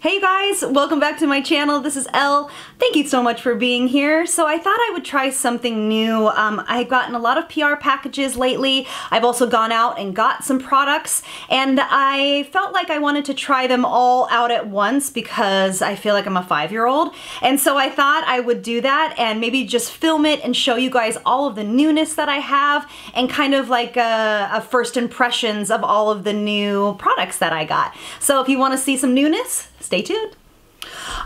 Hey guys, welcome back to my channel. This is Elle. Thank you so much for being here. So I thought I would try something new. I've gotten a lot of PR packages lately. I've also gone out and got some products, and I felt like I wanted to try them all out at once because I feel like I'm a 5-year-old. And so I thought I would do that and maybe just film it and show you guys all of the newness that I have and kind of like a first impressions of all of the new products that I got. So if you want to see some newness, stay tuned.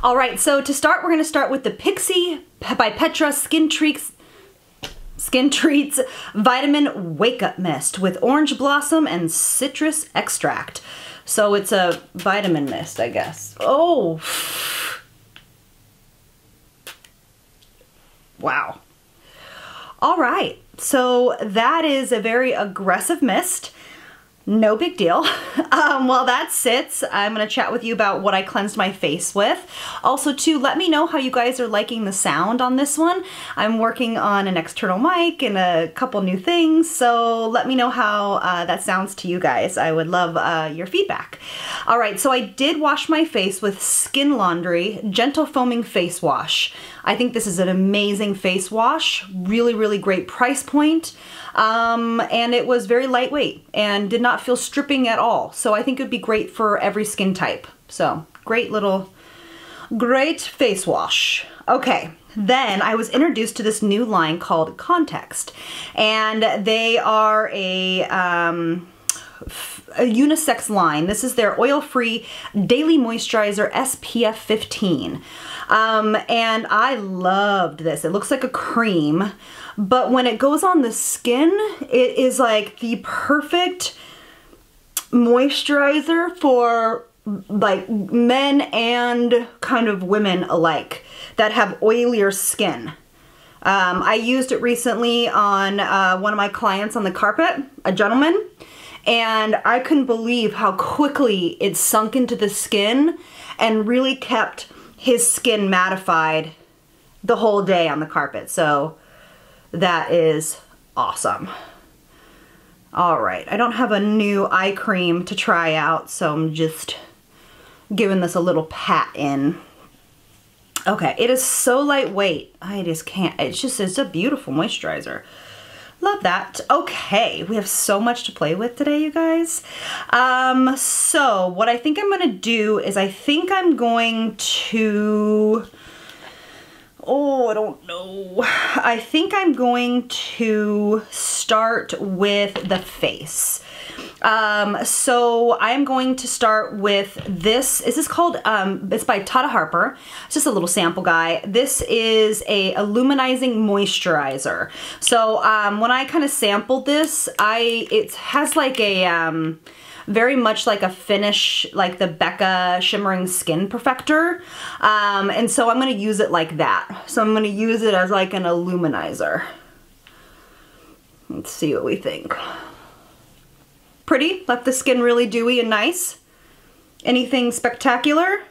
All right, so to start, we're gonna start with the Pixie by Petra Skin Treats Vitamin Wake Up Mist with orange blossom and citrus extract. So it's a vitamin mist, I guess. Oh, wow. All right, so that is a very aggressive mist. No big deal. While that sits, I'm gonna chat with you about what I cleansed my face with. Also too, let me know how you guys are liking the sound on this one. I'm working on an external mic and a couple new things, so let me know how that sounds to you guys. I would love your feedback. All right, so I did wash my face with Skin Laundry Gentle Foaming Face Wash. I think this is an amazing face wash, really great price point. And it was very lightweight and did not feel stripping at all. So I think it would be great for every skin type. So great face wash. Okay, then I was introduced to this new line called Context, and they are a unisex line. This is their oil-free daily moisturizer SPF 15. And I loved this. It looks like a cream, but when it goes on the skin, it is like the perfect moisturizer for like men and kind of women alike that have oilier skin. I used it recently on one of my clients on the carpet, a gentleman, and I couldn't believe how quickly it sunk into the skin and really kept his skin mattified the whole day on the carpet. So that is awesome. All right, I don't have a new eye cream to try out, so I'm just giving this a little pat in. Okay, it is so lightweight. I just can't, it's a beautiful moisturizer. Love that. Okay, we have so much to play with today, you guys. So what I think I'm gonna do is I think I'm going to, oh, I don't know. I think I'm going to start with the face. So I'm going to start with this. This is called, it's by Tata Harper. It's just a little sample guy. This is a illuminizing moisturizer. So when I kind of sampled this, it has like a, very much like a finish, like the Becca Shimmering Skin Perfector. And so I'm gonna use it like that. So I'm gonna use it as like an illuminizer. Let's see what we think. Pretty, left the skin really dewy and nice. Anything spectacular?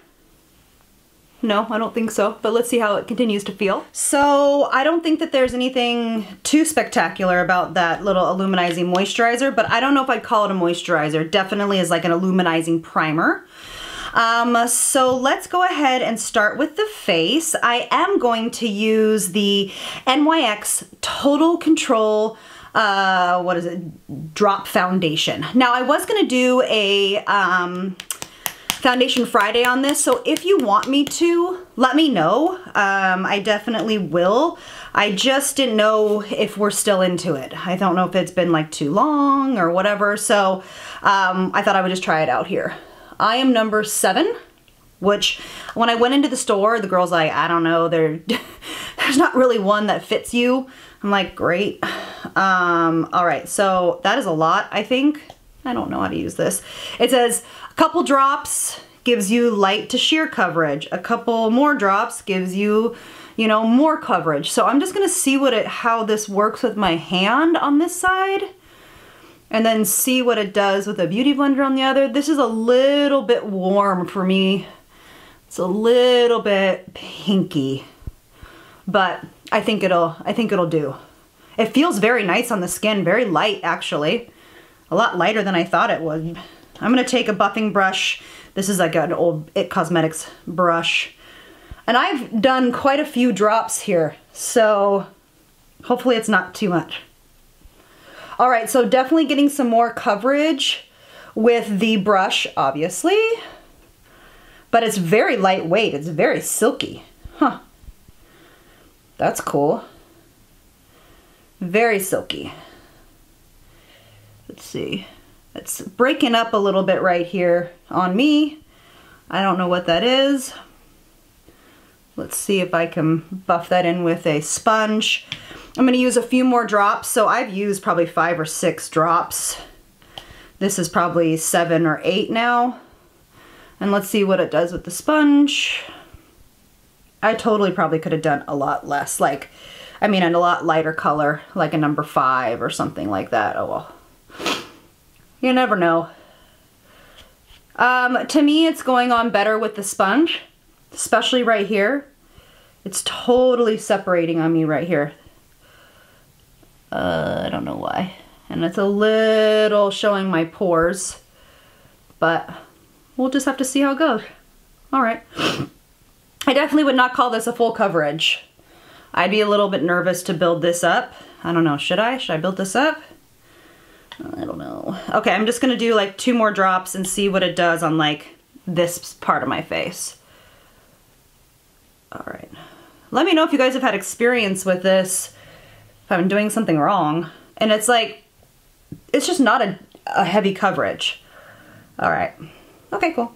No, I don't think so, but let's see how it continues to feel. So I don't think that there's anything too spectacular about that little illuminizing moisturizer, but I don't know if I'd call it a moisturizer. Definitely is like an illuminizing primer. So let's go ahead and start with the face. I am going to use the NYX Total Control what is it? Drop Foundation. Now I was gonna do a Foundation Friday on this, so if you want me to, let me know. I definitely will. I just didn't know if we're still into it. I don't know if it's been like too long or whatever, so I thought I would just try it out here. I am number 7, which when I went into the store, the girl's like, I don't know, there's not really one that fits you. I'm like, great. All right, so that is a lot, I think. I don't know how to use this. It says a couple drops gives you light to sheer coverage. A couple more drops gives you, you know, more coverage. So I'm just gonna see how this works with my hand on this side and then see what it does with a beauty blender on the other. This is a little bit warm for me. It's a little bit pinky, but I think it'll do. It feels very nice on the skin, very light actually. A lot lighter than I thought it would. I'm gonna take a buffing brush This is like an old It Cosmetics brush. And I've done quite a few drops here, so hopefully it's not too much. All right, so definitely getting some more coverage with the brush, obviously. But it's very lightweight, it's very silky. Huh. That's cool. Very silky. Let's see. It's breaking up a little bit right here on me. I don't know what that is. Let's see if I can buff that in with a sponge. I'm gonna use a few more drops. So I've used probably 5 or 6 drops. This is probably 7 or 8 now. And let's see what it does with the sponge. I totally probably could have done a lot less. Like, I mean, a lot lighter color, like a number 5 or something like that. Oh well. You never know. To me, it's going on better with the sponge, especially right here. It's totally separating on me right here. I don't know why. And it's a little showing my pores, but we'll just have to see how it goes. All right. I definitely would not call this a full coverage. I'd be a little bit nervous to build this up. I don't know, should I? Should I build this up? I don't know. Okay, I'm just gonna do like 2 more drops and see what it does on like this part of my face. All right. Let me know if you guys have had experience with this, if I'm doing something wrong. And it's like, it's just not a heavy coverage. All right. Okay, cool.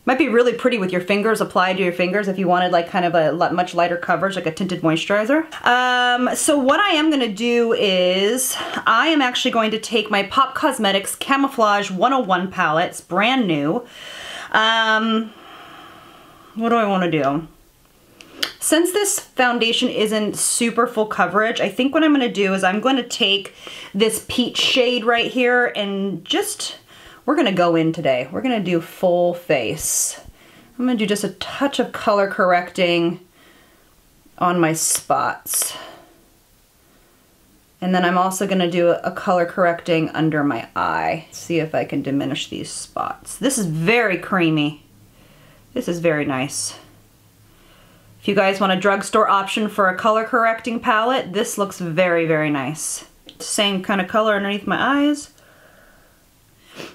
Might be really pretty with your fingers, applied to your fingers if you wanted like kind of a much lighter coverage, like a tinted moisturizer. So what I am gonna do is, I am actually going to take my Pop Cosmetics Camouflage 101 palette. It's brand new. What do I wanna do? Since this foundation isn't super full coverage, I think what I'm gonna do is I'm gonna take this peach shade right here and just, we're gonna go in today. We're gonna do full face. I'm gonna do just a touch of color correcting on my spots. And then I'm also gonna do a color correcting under my eye. See if I can diminish these spots. This is very creamy. This is very nice. If you guys want a drugstore option for a color correcting palette, this looks very, very nice. Same kind of color underneath my eyes.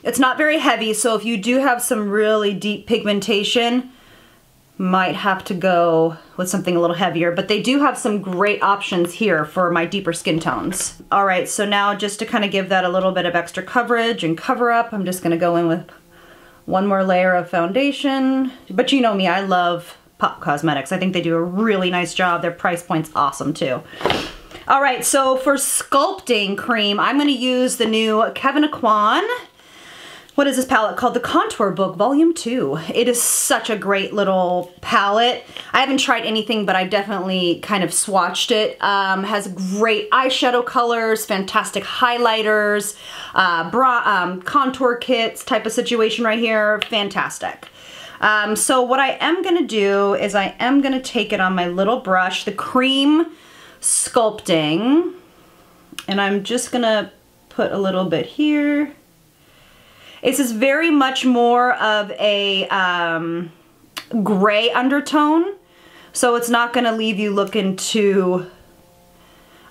It's not very heavy, so if you do have some really deep pigmentation, might have to go with something a little heavier, but they do have some great options here for my deeper skin tones. All right, so now just to kind of give that a little bit of extra coverage and cover up, I'm just gonna go in with 1 more layer of foundation. But you know me, I love Pop Cosmetics. I think they do a really nice job. Their price point's awesome too. All right, so for sculpting cream, I'm gonna use the new A Kwan. What is this palette called? The Contour Book Volume 2. It is such a great little palette. I haven't tried anything, but I've definitely kind of swatched it. Has great eyeshadow colors, fantastic highlighters, contour kits type of situation right here. Fantastic. So what I am gonna do is I am gonna take it on my little brush, the Cream Sculpting, and I'm just gonna put a little bit here. This is very much more of a gray undertone, so it's not gonna leave you looking too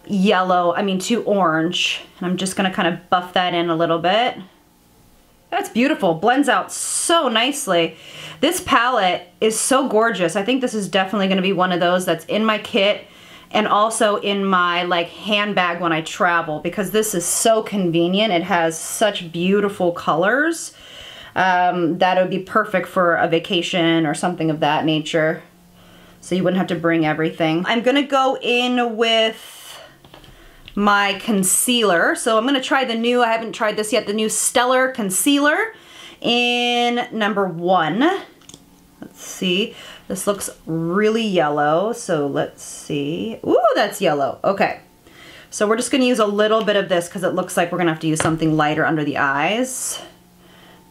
yellow, too orange. And I'm just gonna kind of buff that in a little bit. That's beautiful, blends out so nicely. This palette is so gorgeous. I think this is definitely gonna be one of those that's in my kit and also in my like handbag when I travel, because this is so convenient. It has such beautiful colors that it would be perfect for a vacation or something of that nature. So you wouldn't have to bring everything. I'm gonna go in with my concealer. So I'm gonna try the new, I haven't tried this yet, the new Stellar Concealer in number 1. Let's see. This looks really yellow, so let's see. Ooh, that's yellow. Okay. So we're just gonna use a little bit of this because it looks like we're gonna have to use something lighter under the eyes.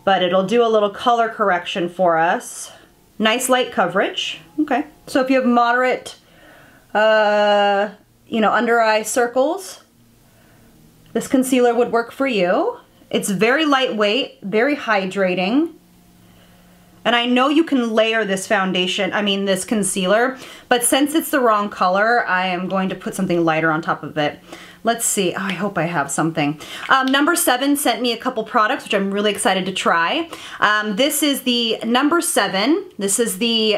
But it'll do a little color correction for us. Nice light coverage. Okay. So if you have moderate, under eye circles, this concealer would work for you. It's very lightweight, very hydrating. And I know you can layer this foundation, this concealer, but since it's the wrong color, I am going to put something lighter on top of it. Let's see. Oh, I hope I have something. Number 7 sent me a couple products, which I'm really excited to try. This is the number 7. This is the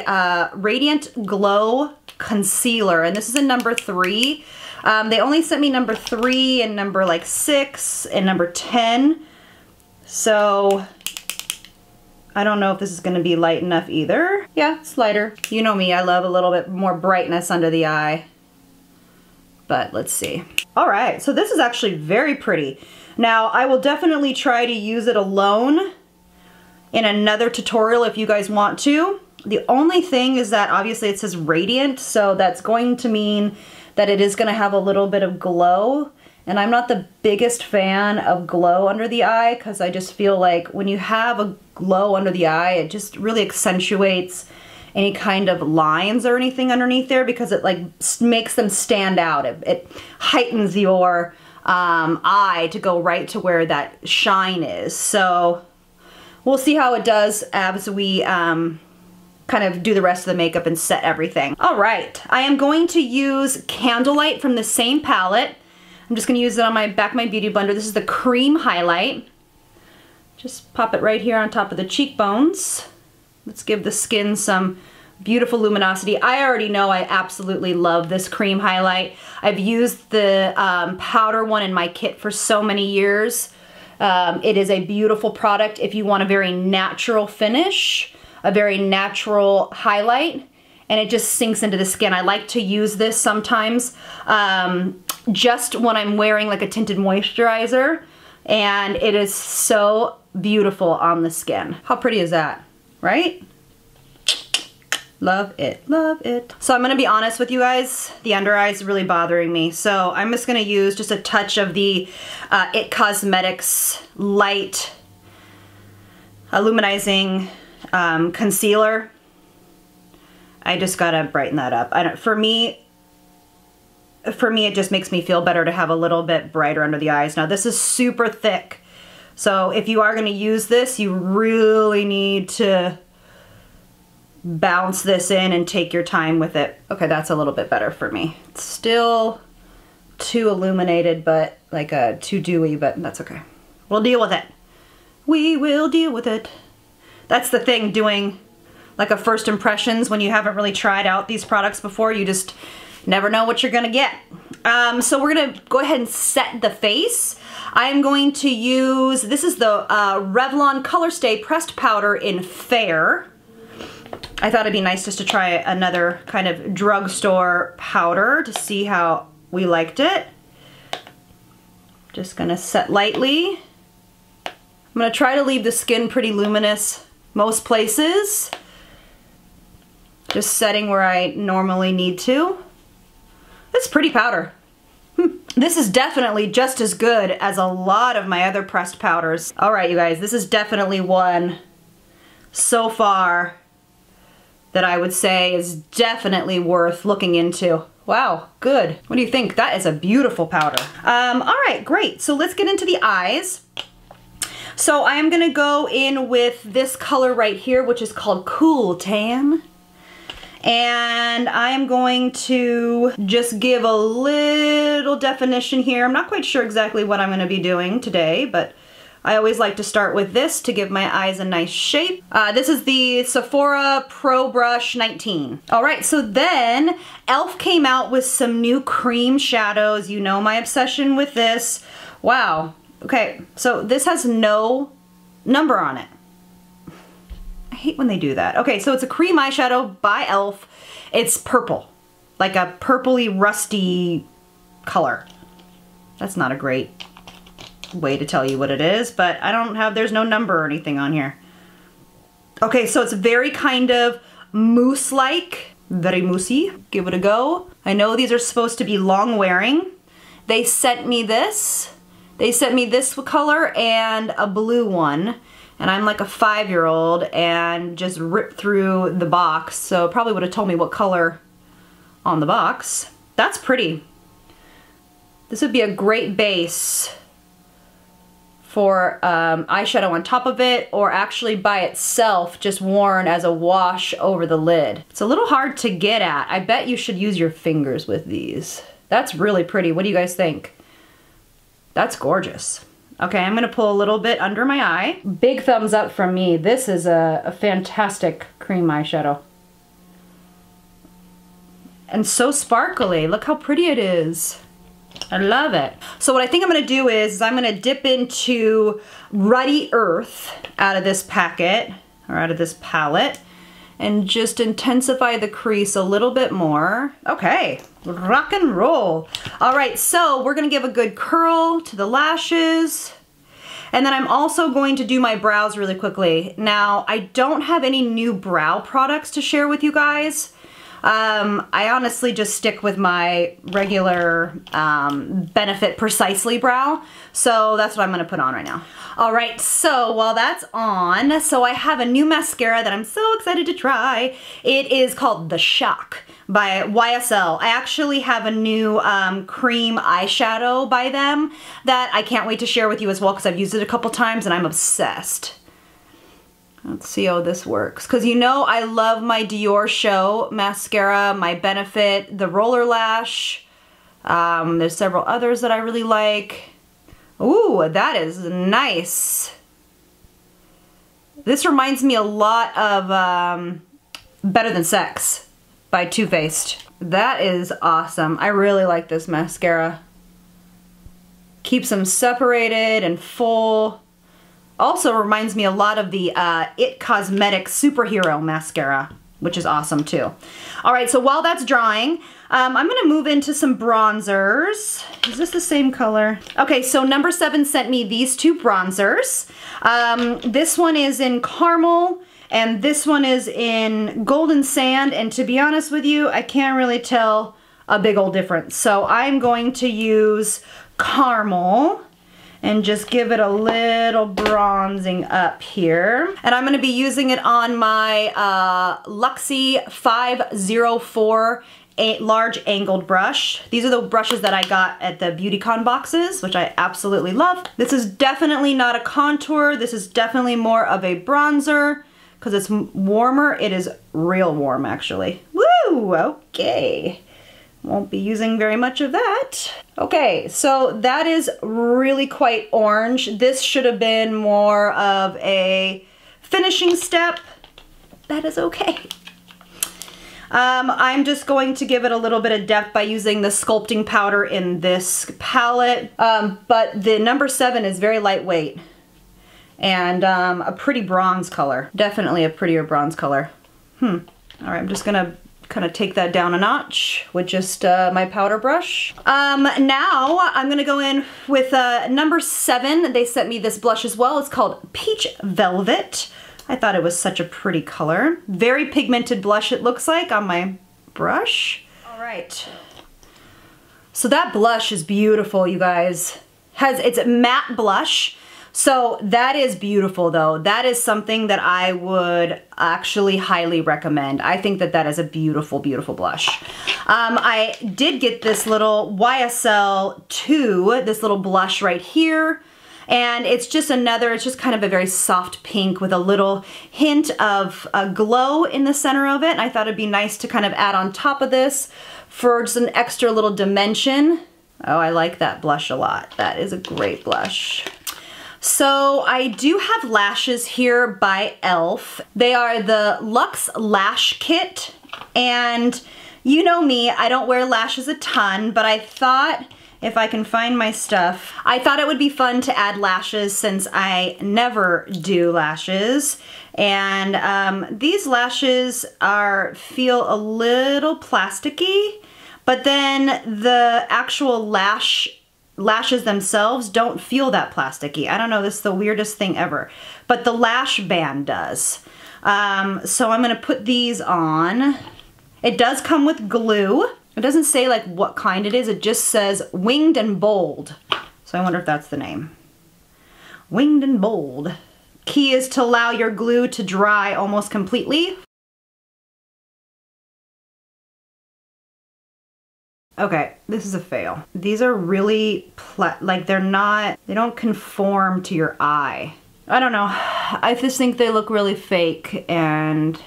Radiant Glow Concealer, and this is a number 3. They only sent me number 3 and number like 6 and number 10. So I don't know if this is going to be light enough either. Yeah, it's lighter. You know me, I love a little bit more brightness under the eye. But let's see. All right, so this is actually very pretty. Now, I will definitely try to use it alone in another tutorial if you guys want to. The only thing is that obviously it says radiant, so that's going to mean that it is going to have a little bit of glow. And I'm not the biggest fan of glow under the eye because I just feel like when you have a glow under the eye, it just really accentuates any kind of lines or anything underneath there because it like makes them stand out. It heightens your eye to go right to where that shine is. So we'll see how it does as we kind of do the rest of the makeup and set everything. All right, I am going to use Candlelight from the same palette. I'm just gonna use it on my back of my beauty blender. This is the cream highlight. Just pop it right here on top of the cheekbones. Let's give the skin some beautiful luminosity. I already know I absolutely love this cream highlight. I've used the powder one in my kit for so many years. It is a beautiful product if you want a very natural finish, a very natural highlight, and it just sinks into the skin. I like to use this sometimes just when I'm wearing like a tinted moisturizer, and it is so beautiful on the skin. How pretty is that, right? Love it, love it. So I'm gonna be honest with you guys, the under eye is really bothering me. So I'm just gonna use just a touch of the IT Cosmetics Light Illuminizing Concealer. I just gotta brighten that up. For me, it just makes me feel better to have a little bit brighter under the eyes. Now this is super thick. So if you are gonna use this, you really need to bounce this in and take your time with it. Okay, that's a little bit better for me. It's still too illuminated, but like too dewy, but that's okay. We'll deal with it. We will deal with it. That's the thing, doing like a first impressions when you haven't really tried out these products before. You just never know what you're gonna get. So we're gonna go ahead and set the face. I'm going to use, this is the Revlon Color Stay Pressed Powder in Fair. I thought it'd be nice just to try another kind of drugstore powder to see how we liked it. Just gonna set lightly. I'm gonna try to leave the skin pretty luminous most places. Just setting where I normally need to. It's pretty powder. This is definitely just as good as a lot of my other pressed powders. All right, you guys, this is definitely one so far that I would say is definitely worth looking into. Wow, good. What do you think? That is a beautiful powder. All right, great. So let's get into the eyes. So I am gonna go in with this color right here, which is called Cool Tan. And I am going to just give a little definition here. I'm not quite sure exactly what I'm gonna be doing today, but I always like to start with this to give my eyes a nice shape. This is the Sephora Pro Brush 19. All right, so then E.L.F. came out with some new cream shadows. You know my obsession with this. Wow. Okay, so this has no number on it. I hate when they do that. Okay, so it's a cream eyeshadow by E.L.F. It's purple, like a purpley rusty color. That's not a great way to tell you what it is, but there's no number or anything on here. Okay, so it's very kind of mousse-like, very moussey. Give it a go. I know these are supposed to be long wearing. They sent me this. They sent me this color and a blue one, and I'm like a 5-year-old and just ripped through the box, so probably would have told me what color on the box. That's pretty. This would be a great base for eyeshadow on top of it, or actually by itself, just worn as a wash over the lid. It's a little hard to get at. I bet you should use your fingers with these. That's really pretty. What do you guys think? That's gorgeous. Okay, I'm gonna pull a little bit under my eye. Big thumbs up from me. This is a fantastic cream eyeshadow. And so sparkly. Look how pretty it is. I love it. So what I think I'm gonna do is I'm gonna dip into Ruddy Earth out of this packet, or out of this palette, and just intensify the crease a little bit more. Okay, rock and roll. All right, so we're gonna give a good curl to the lashes. And then I'm also going to do my brows really quickly. Now, I don't have any new brow products to share with you guys. I honestly just stick with my regular Benefit Precisely brow. So that's what I'm gonna put on right now. All right, so while that's on, so I have a new mascara that I'm so excited to try. It is called The Shock by YSL. I actually have a new cream eyeshadow by them that I can't wait to share with you as well, because I've used it a couple times and I'm obsessed. Let's see how this works. Because you know I love my Dior Show mascara, my Benefit, the Roller Lash. There's several others that I really like. Ooh, that is nice. This reminds me a lot of Better Than Sex by Too Faced. That is awesome. I really like this mascara. Keeps them separated and full. Also reminds me a lot of the It Cosmetics Superhero mascara, which is awesome too. All right, so while that's drying, I'm gonna move into some bronzers. Is this the same color? Okay, so number 7 sent me these two bronzers. This one is in caramel, and this one is in golden sand, and to be honest with you, I can't really tell a big old difference. So I'm going to use caramel and just give it a little bronzing up here. And I'm gonna be using it on my Luxie 504 large angled brush. These are the brushes that I got at the BeautyCon boxes, which I absolutely love. This is definitely not a contour. This is definitely more of a bronzer. Because it's warmer, it is real warm actually. Woo, okay. Won't be using very much of that. Okay, so that is really quite orange. This should have been more of a finishing step. That is okay. I'm just going to give it a little bit of depth by using the sculpting powder in this palette. But the number 7 is very lightweight and a pretty bronze color. Definitely a prettier bronze color. All right, I'm just gonna kind of take that down a notch with just my powder brush. Now I'm gonna go in with number 7. They sent me this blush as well. It's called Peach Velvet. I thought it was such a pretty color. Very pigmented blush it looks like on my brush. All right. So that blush is beautiful, you guys. It's a matte blush. So that is beautiful though. That is something that I would actually highly recommend. I think that that is a beautiful, beautiful blush. I did get this little YSL 2, this little blush right here. And it's just another, it's just kind of a very soft pink with a little hint of a glow in the center of it. And I thought it'd be nice to kind of add on top of this for just an extra little dimension. Oh, I like that blush a lot. That is a great blush. So I do have lashes here by E.L.F. They are the Luxe Lash Kit. And you know me, I don't wear lashes a ton, but I thought, if I can find my stuff, I thought it would be fun to add lashes since I never do lashes. And these lashes feel a little plasticky, but then the actual lashes themselves don't feel that plasticky. I don't know, this is the weirdest thing ever. But the lash band does. So I'm gonna put these on. It does come with glue. It doesn't say like what kind it is, it just says Winged and Bold. So I wonder if that's the name. Winged and Bold. Key is to allow your glue to dry almost completely. Okay, this is a fail. These are really, like they don't conform to your eye. I don't know. I just think they look really fake and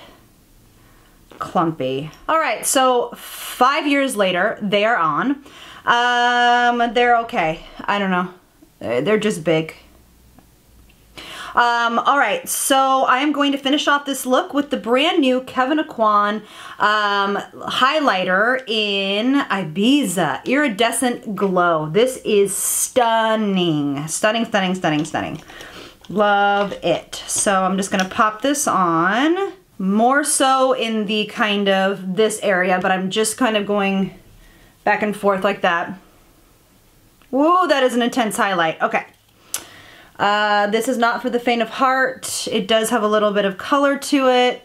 clumpy. All right, so 5 years later, they are on. They're okay. I don't know. They're just big. All right, so I am going to finish off this look with the brand new A Kwan highlighter in Ibiza Iridescent Glow. This is stunning. Stunning, stunning, stunning, stunning. Love it. So I'm just gonna pop this on, more so in the kind of this area, but I'm just kind of going back and forth like that. Whoa, that is an intense highlight. Okay. This is not for the faint of heart. It does have a little bit of color to it.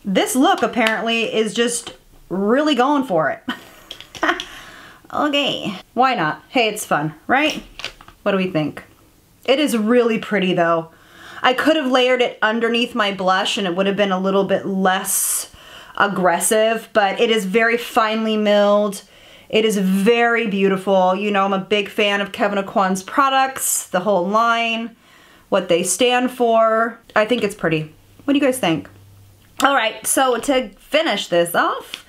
This look apparently is just really going for it. Okay. Why not? Hey, it's fun, right? What do we think? It is really pretty though. I could have layered it underneath my blush and it would have been a little bit less aggressive, but it is very finely milled. It is very beautiful. You know, I'm a big fan of A Kwan's products, the whole line, what they stand for. I think it's pretty. What do you guys think? All right, so to finish this off,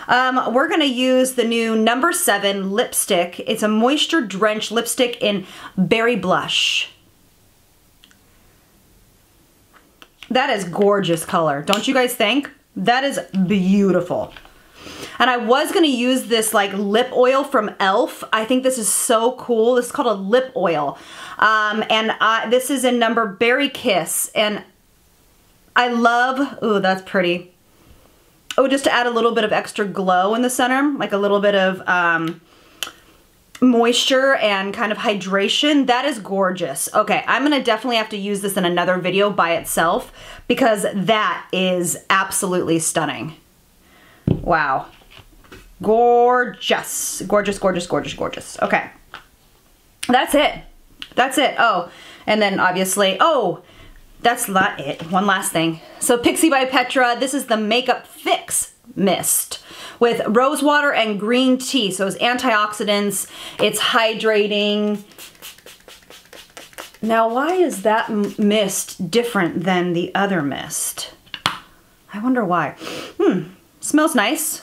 we're gonna use the new number 7 lipstick. It's a moisture drenched lipstick in Berry Blush. That is gorgeous color, don't you guys think? That is beautiful. And I was gonna use this like lip oil from E.L.F. I think this is so cool. This is called a lip oil. This is in number Berry Kiss. And I love, ooh, that's pretty. Oh, just to add a little bit of extra glow in the center, like a little bit of moisture and kind of hydration. That is gorgeous. Okay, I'm gonna definitely have to use this in another video by itself because that is absolutely stunning. Wow. Gorgeous. Gorgeous, gorgeous, gorgeous, gorgeous. Okay. That's it. That's it. Oh, and then obviously, oh, that's not it. One last thing. So Pixie by Petra, this is the Makeup Fix Mist with rose water and green tea. So it's antioxidants, it's hydrating. Now, why is that mist different than the other mist? I wonder why. Smells nice.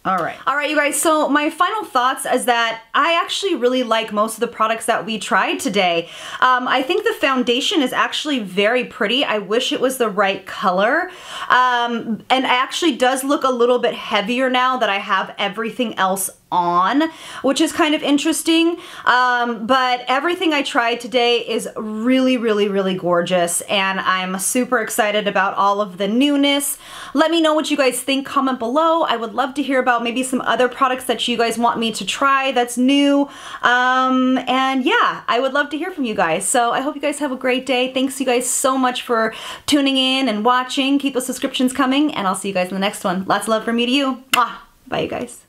All right, you guys, so my final thoughts is that I actually really like most of the products that we tried today. I think the foundation is actually very pretty. I wish it was the right color. And it actually does look a little bit heavier now that I have everything else on, which is kind of interesting. But everything I tried today is really, really, really gorgeous, and I'm super excited about all of the newness. Let me know what you guys think, comment below. I would love to hear about maybe some other products that you guys want me to try that's new. And yeah, I would love to hear from you guys. So I hope you guys have a great day. Thanks you guys so much for tuning in and watching. Keep those subscriptions coming, and I'll see you guys in the next one. Lots of love from me to you. Mwah. Bye, you guys.